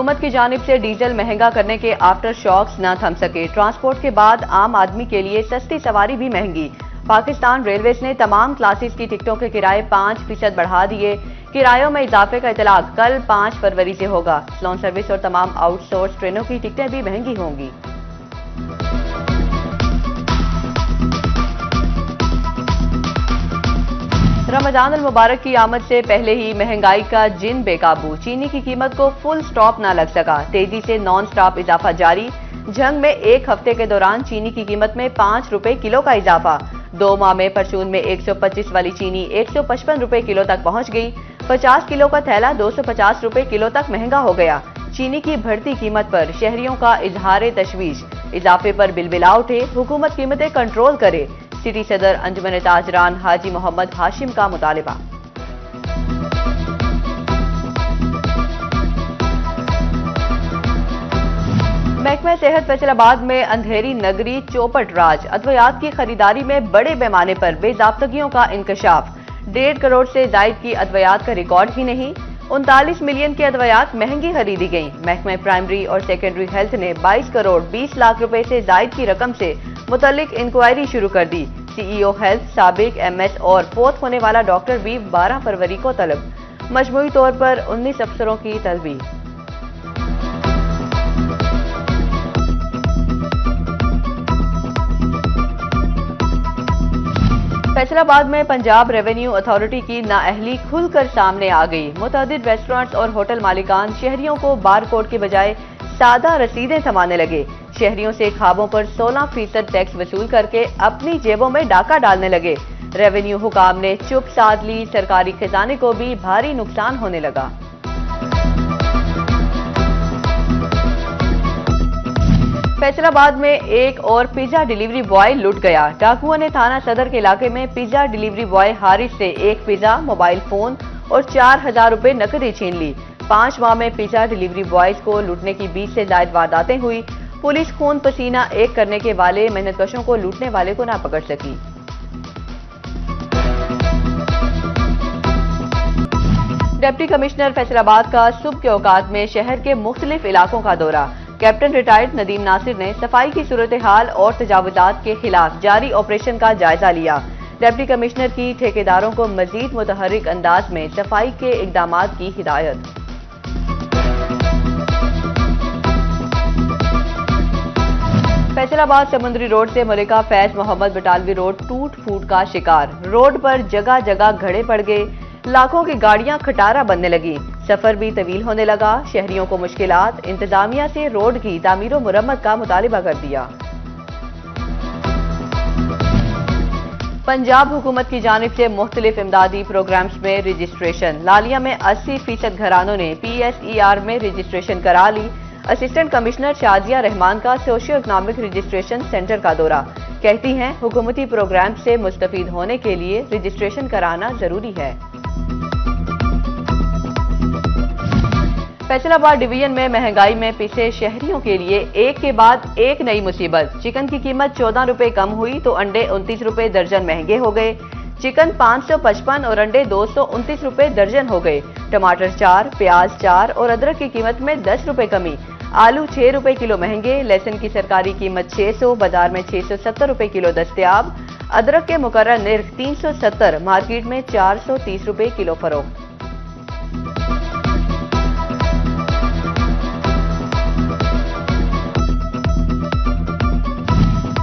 हुकूमत की जानिब से डीजल महंगा करने के आफ्टर शॉक्स न थम सके। ट्रांसपोर्ट के बाद आम आदमी के लिए सस्ती सवारी भी महंगी। पाकिस्तान रेलवेज ने तमाम क्लासेस की टिकटों के किराए 5% बढ़ा दिए। किरायों में इजाफे का इतलाक कल 5 फरवरी से होगा। स्लोन सर्विस और तमाम आउटसोर्स ट्रेनों की टिकटें भी महंगी होंगी। रमजान अल मुबारक की आमद से पहले ही महंगाई का जिन बेकाबू। चीनी की कीमत को फुल स्टॉप न लग सका। तेजी से नॉन स्टॉप इजाफा जारी। जंग में एक हफ्ते के दौरान चीनी की कीमत में 5 रुपए किलो का इजाफा। 2 माह में परचून में 125 वाली चीनी 155 रुपए किलो तक पहुंच गई। 50 किलो का थैला 250 रुपए किलो तक महंगा हो गया। चीनी की बढ़ती कीमत पर शहरियों का इजहार तशवीश। इजाफे पर बिलबिला उठे। हुकूमत कीमतें कंट्रोल करे। सिटी सदर अंजुमन ताजरान हाजी मोहम्मद हाशिम का मुतालिबा। महकमा सेहत फैसलाबाद में अंधेरी नगरी चौपट राज। अद्वियात की खरीदारी में बड़े पैमाने पर बेजाब्तगियों का इंकशाफ। 1.5 करोड़ से जायद की अद्वियात का रिकॉर्ड ही नहीं। 39 मिलियन की अद्वियात महंगी खरीदी गई। महकमा प्राइमरी और सेकेंडरी हेल्थ ने 22 करोड़ 20 लाख रुपए से जायद की रकम से मुतल्लिक इंक्वायरी शुरू कर दी। सीईओ हेल्थ साबिक एमएस और फोर्थ होने वाला डॉक्टर भी 12 फरवरी को तलब। मजमूई तौर पर 19 अफसरों की तलबी। फैसलाबाद में पंजाब रेवेन्यू अथॉरिटी की नाअहली खुलकर सामने आ गई। मुतअद्दिद रेस्टोरेंट्स और होटल मालिकान शहरियों को बारकोड के बजाय सादा रसीदें थमाने लगे। शहरियों से खाबों पर 16% टैक्स वसूल करके अपनी जेबों में डाका डालने लगे। रेवेन्यू हुकाम ने चुप साध ली। सरकारी खजाने को भी भारी नुकसान होने लगा। फैसलाबाद में एक और पिज्जा डिलीवरी बॉय लुट गया। डाकुओं ने थाना सदर के इलाके में पिज्जा डिलीवरी बॉय हारिस से एक पिज्जा, मोबाइल फोन और 4000 रुपए नकदी छीन ली। 5 माह में पिज्जा डिलीवरी बॉयज को लूटने की 20 से ज्यादा वारदातें हुई। पुलिस खून पसीना एक करने के वाले मेहनतकशों को लूटने वाले को ना पकड़ सकी। डिप्टी कमिश्नर फैसलाबाद का सुबह के औकात में शहर के मुख्तलिफ इलाकों का दौरा। कैप्टन रिटायर्ड नदीम नासिर ने सफाई की सूरत हाल और तजावुजात के खिलाफ जारी ऑपरेशन का जायजा लिया। डिप्टी कमिश्नर की ठेकेदारों को मजीद मुतहर्रिक अंदाज में सफाई के इकदामात की हिदायत। फैसलाबाद समुद्री रोड से मलिका फैज मोहम्मद बटालवी रोड टूट फूट का शिकार। रोड पर जगह जगह घड़े पड़ गए। लाखों की गाड़ियां खटारा बनने लगी। सफर भी तवील होने लगा। शहरियों को मुश्किलात। इंतजामिया से रोड की तामीर और मुरम्मत का मुतालिबा कर दिया। पंजाब हुकूमत की जानिब से मुख्तलिफ इमदादी प्रोग्राम्स में रजिस्ट्रेशन। लालिया में 80% घरानों ने PSER में रजिस्ट्रेशन करा ली। असिस्टेंट कमिश्नर शाजिया रहमान का सोशियो इकोनॉमिक रजिस्ट्रेशन सेंटर का दौरा। कहती हैं हुकूमती प्रोग्राम से मुस्तफीद होने के लिए रजिस्ट्रेशन कराना जरूरी है। फैसलाबाद डिवीजन में महंगाई में पिसे शहरियों के लिए एक के बाद एक नई मुसीबत। चिकन की कीमत 14 रुपए कम हुई तो अंडे 29 रुपए दर्जन महंगे हो गए। चिकन 555 और अंडे 229 रुपए दर्जन हो गए। टमाटर 4, प्याज 4 और अदरक की कीमत में 10 रुपए कमी। आलू 6 रुपए किलो महंगे। लहसुन की सरकारी कीमत 600, बाजार में 670 रुपए किलो दस्तयाब। अदरक के मुकर्रर निर्ख 370, मार्केट में 430 रुपए किलो फरोख्त।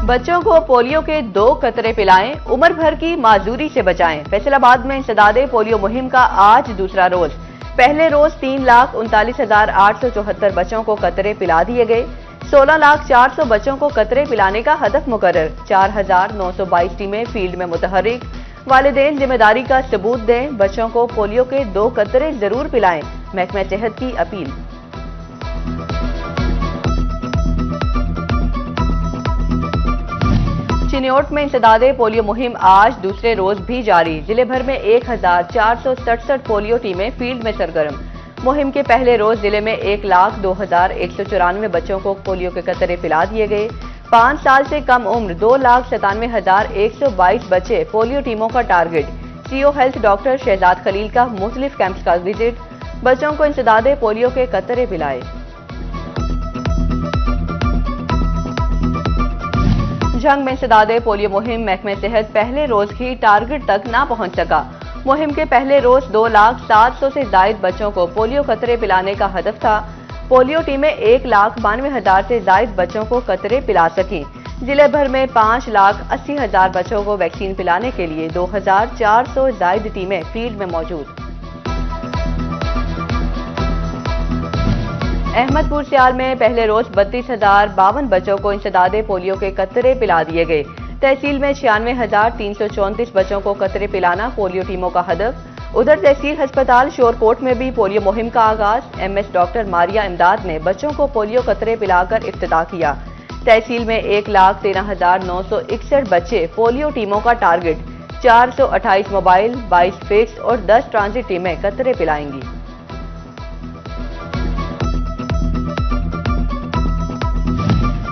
बच्चों को पोलियो के 2 कतरे पिलाएं, उम्र भर की माजूरी से बचाएं। फैसलाबाद में इंसदादे पोलियो मुहिम का आज दूसरा रोज। पहले रोज 3,39,874 बच्चों को कतरे पिला दिए गए। 16,04,000 बच्चों को कतरे पिलाने का हदफ मुकर्रर। 4,922 टीमें फील्ड में मुतहर्रिक। वालिदैन जिम्मेदारी का सबूत दें। बच्चों को पोलियो के 2 कतरे जरूर पिलाएं। महकमा सेहत की अपील। चिन्योट में इंसदादे पोलियो मुहिम आज दूसरे रोज भी जारी। जिले भर में 1,467 पोलियो टीमें फील्ड में सरगर्म। मुहिम के पहले रोज जिले में 1,02,194 बच्चों को पोलियो के कतरे पिला दिए गए। 5 साल से कम उम्र 2,97,122 बच्चे पोलियो टीमों का target. CO health doctor Shahzad Khalil का मुख्तलिफ कैंप्स का विजिट। बच्चों को इंसदादे पोलियो के कतरे पिलाए। झंग में इंसदादे पोलियो मुहिम महकमे सेहत पहले रोज ही टारगेट तक ना पहुंच सका। मुहिम के पहले रोज 2,07,000 से जायद बच्चों को पोलियो कतरे पिलाने का हदफ था। पोलियो टीमें 1,92,000 से जायद बच्चों को कतरे पिला सकी। जिले भर में 5,80,000 बच्चों को वैक्सीन पिलाने के लिए 2,400 जायद टीमें फील्ड में मौजूद। अहमदपुर सियाल में पहले रोज 32,052 बच्चों को इंसदादे पोलियो के कतरे पिला दिए गए। तहसील में 96,334 बच्चों को कतरे पिलाना पोलियो टीमों का हदफ। उधर तहसील अस्पताल शोरकोट में भी पोलियो मुहिम का आगाज। एमएस डॉक्टर मारिया इमदाद ने बच्चों को पोलियो कतरे पिलाकर इफ्तिताह किया। तहसील में 1,13,961 बच्चे पोलियो टीमों का टारगेट। 428 मोबाइल, 22 फिक्स और 10 ट्रांजिट टीमें कतरे पिलाएंगी।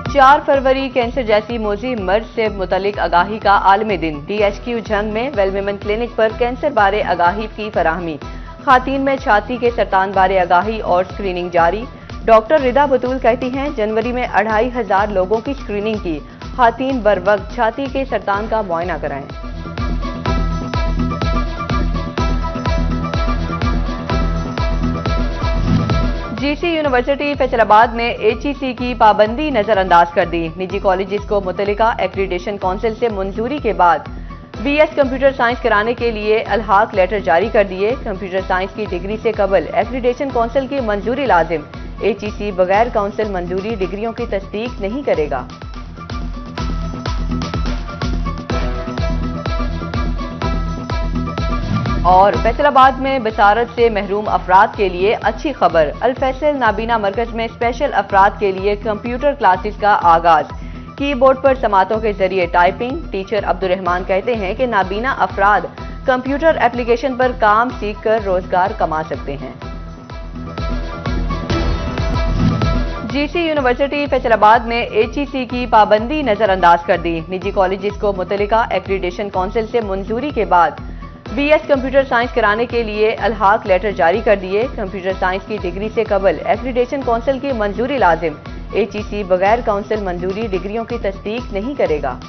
4 फरवरी कैंसर जैसी मोजी मर्ज से मुतलिक आगाही का आलमी दिन। DHQ झंग में वेल विमेन क्लिनिक पर कैंसर बारे आगाही की फराहमी। खातीन में छाती के सरतान बारे आगाही और स्क्रीनिंग जारी। डॉक्टर रिदा बतूल कहती हैं, जनवरी में 2,500 लोगों की स्क्रीनिंग की। खातीन बर वक्त छाती के सरतान का मुआयना कराएं। GC यूनिवर्सिटी फैसलाबाद ने HEC की पाबंदी नजरअंदाज कर दी। निजी कॉलेजेस को मुतल्लिका एक्रीडेशन काउंसिल से मंजूरी के बाद BS कंप्यूटर साइंस कराने के लिए अलहाक लेटर जारी कर दिए। कंप्यूटर साइंस की डिग्री से कबल एक्रीडेशन काउंसिल की मंजूरी लाजिम। HEC बगैर काउंसिल मंजूरी डिग्रियों की तस्दीक नहीं करेगा। और फैसलाबाद में बसारत से महरूम अफराद के लिए अच्छी खबर। अल फैसल नाबीना मरकज में स्पेशल अफराद के लिए कंप्यूटर क्लासेस का आगाज। कीबोर्ड पर समातों के जरिए टाइपिंग। टीचर अब्दुर्रहमान कहते हैं कि नाबीना अफराद कंप्यूटर एप्लीकेशन पर काम सीख कर रोजगार कमा सकते हैं। GC यूनिवर्सिटी फैसलाबाद ने HEC की पाबंदी नजरअंदाज कर दी। निजी कॉलेजेस को मुतल्लिका एक्रीडेशन काउंसिल से मंजूरी के बाद BS कंप्यूटर साइंस कराने के लिए अलहाक लेटर जारी कर दिए। कंप्यूटर साइंस की डिग्री से कबल एक्रीडेशन काउंसिल की मंजूरी लाजिम। HEC बगैर काउंसिल मंजूरी डिग्रियों की तस्दीक नहीं करेगा।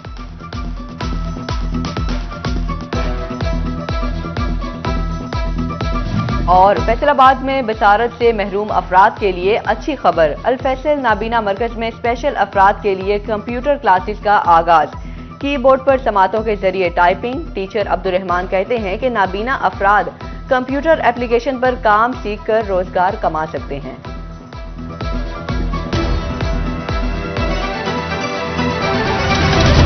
और फैसलाबाद में बसारत से महरूम अफराद के लिए अच्छी खबर। अल फैसल नाबीना मरकज में स्पेशल अफराद के लिए कंप्यूटर क्लासेस का आगाज। कीबोर्ड पर समातों के जरिए टाइपिंग। टीचर अब्दुर्रहमान कहते हैं कि नाबीना अफराद कंप्यूटर एप्लीकेशन पर काम सीख कर रोजगार कमा सकते हैं।